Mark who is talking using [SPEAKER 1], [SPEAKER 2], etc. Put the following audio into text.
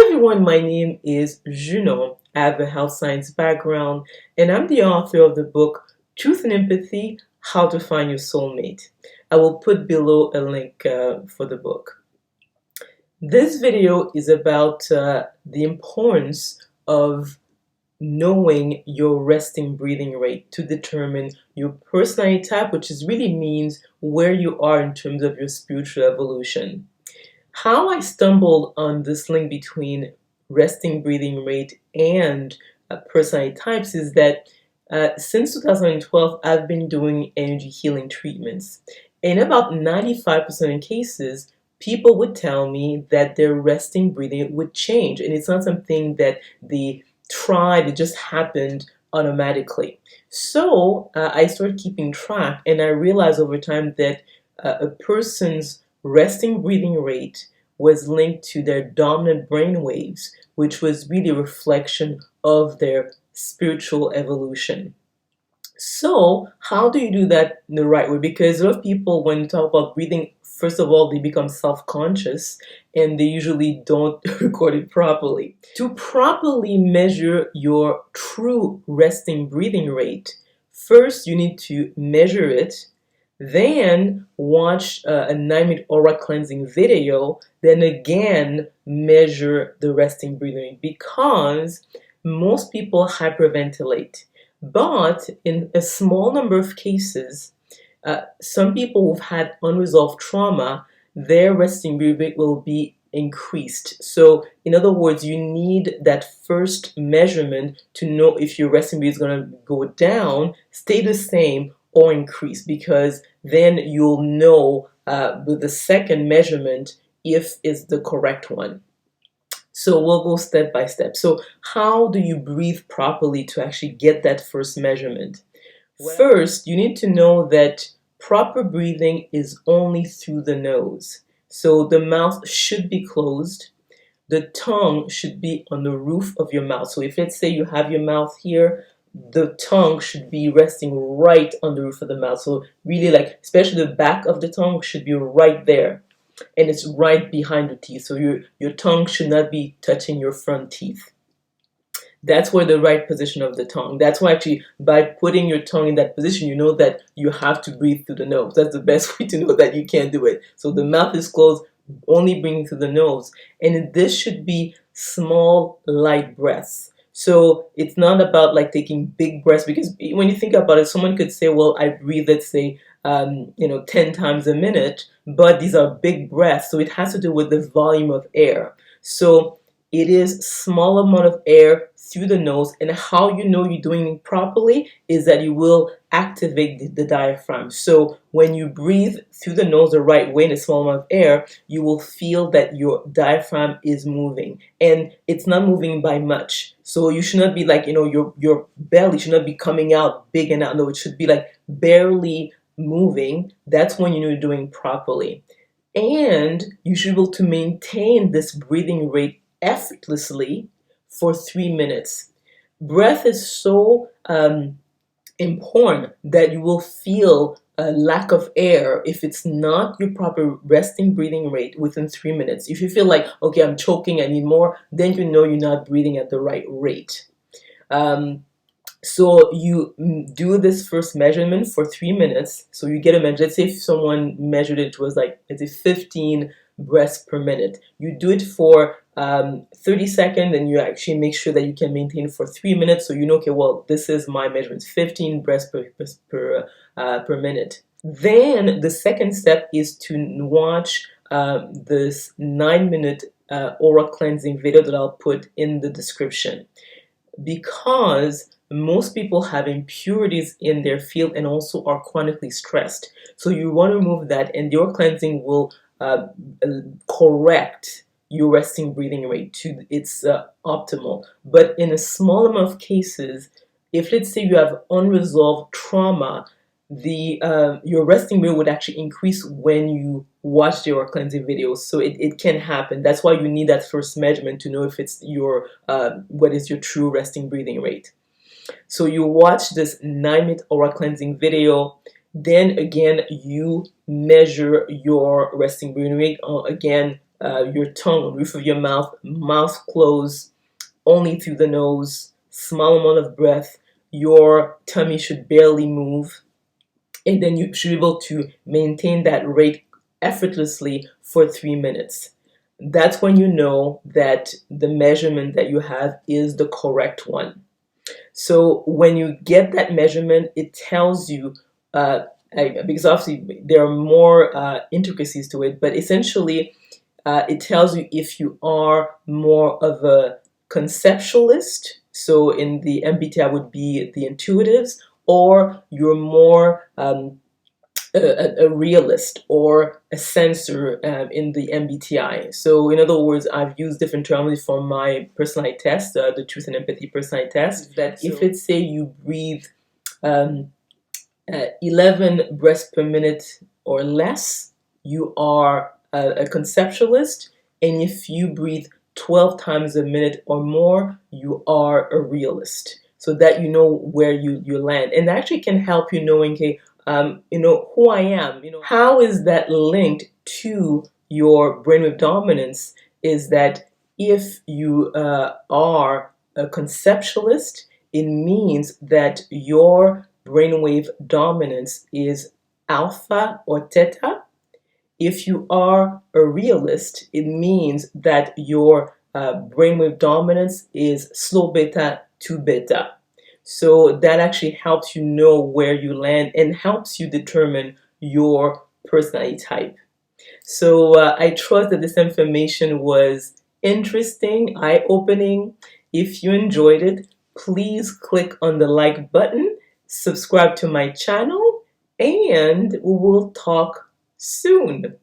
[SPEAKER 1] everyone, my name is Junon. I have a health science background and I'm the author of the book Truth and Empathy: How to Find Your Soulmate. I will put below a link for the book. This video is about the importance of knowing your resting breathing rate to determine your personality type, which really means where you are in terms of your spiritual evolution. How I stumbled on this link between resting breathing rate and personality types is that since 2012, I've been doing energy healing treatments. In about 95% of cases, people would tell me that their resting breathing would change, and it's not something that they tried, it just happened automatically. So I started keeping track, and I realized over time that a person's resting breathing rate was linked to their dominant brain waves, which was really a reflection of their spiritual evolution. So, how do you do that in the right way? Because a lot of people, when you talk about breathing, first of all, they become self-conscious and they usually don't record it properly. To properly measure your true resting breathing rate, first you need to measure it, then watch a 9-minute aura cleansing video, then again measure the resting breathing rate, because most people hyperventilate. But in a small number of cases, some people who've had unresolved trauma, their resting breathing rate will be increased. So, in other words, you need that first measurement to know if your resting breathing is going to go down, stay the same, or increase, because then you'll know with the second measurement if it's the correct one. So we'll go step by step. So how do you breathe properly to actually get that first measurement? First, you need to know that proper breathing is only through the nose. So the mouth should be closed. The tongue should be on the roof of your mouth. So if, let's say, you have your mouth here, the tongue should be resting right on the roof of the mouth. So really, like, especially the back of the tongue should be right there. And it's right behind the teeth. So your tongue should not be touching your front teeth. That's where the right position of the tongue. That's why actually by putting your tongue in that position, you know that you have to breathe through the nose. That's the best way to know that you can't do it. So the mouth is closed, only breathing through the nose. And this should be small, light breaths. So it's not about like taking big breaths, because when you think about it, someone could say, well, I breathe, let's say, 10 times a minute, but these are big breaths. So it has to do with the volume of air. So it is small amount of air through the nose, and how you know you're doing it properly is that you will activate the diaphragm. So when you breathe through the nose the right way in a small amount of air, you will feel that your diaphragm is moving, and it's not moving by much. So you should not be like, your belly should not be coming out big and out. No, it should be like barely moving. That's when you know you're doing properly. And you should be able to maintain this breathing rate effortlessly for 3 minutes. Breath is so important that you will feel a lack of air if it's not your proper resting breathing rate within 3 minutes. If you feel like, okay, I'm choking, I need more, then you know you're not breathing at the right rate. So you do this first measurement for 3 minutes. So you get a measure. Let's say if someone measured it was like, let's say 15 breaths per minute. You do it for 30 seconds, and you actually make sure that you can maintain it for 3 minutes. So you know, okay, well, this is my measurement, 15 breaths per minute. Then the second step is to watch this 9-minute aura cleansing video that I'll put in the description, because most people have impurities in their field and also are chronically stressed. So you want to remove that, and your cleansing will correct your resting breathing rate to its optimal. But in a small amount of cases, if let's say you have unresolved trauma, your resting rate would actually increase when you watch your cleansing videos. So it can happen. That's why you need that first measurement to know if it's your what is your true resting breathing rate. So you watch this 9-minute aura cleansing video, then again you measure your resting breathing rate again your tongue on the roof of your mouth closed, only through the nose, small amount of breath. Your tummy should barely move, and then you should be able to maintain that rate effortlessly for 3 minutes. That's when you know that the measurement that you have is the correct one. So when you get that measurement, it tells you, because obviously there are more intricacies to it, but essentially it tells you if you are more of a conceptualist, so in the MBTI would be the intuitives, or you're more a realist or a sensor in the MBTI. So in other words, I've used different terms for my personality test, the Truth and Empathy personality test, that if it's say you breathe 11 breaths per minute or less, you are a conceptualist. And if you breathe 12 times a minute or more, you are a realist. So that you know where you land. And that actually can help you knowing, okay, who I am. How is that linked to your brainwave dominance? Is that if you are a conceptualist, it means that your brainwave dominance is alpha or theta. If you are a realist, it means that your brainwave dominance is slow beta to beta. So that actually helps you know where you land and helps you determine your personality type. So I trust that this information was interesting, eye-opening. If you enjoyed it, please click on the like button, subscribe to my channel, and we will talk soon.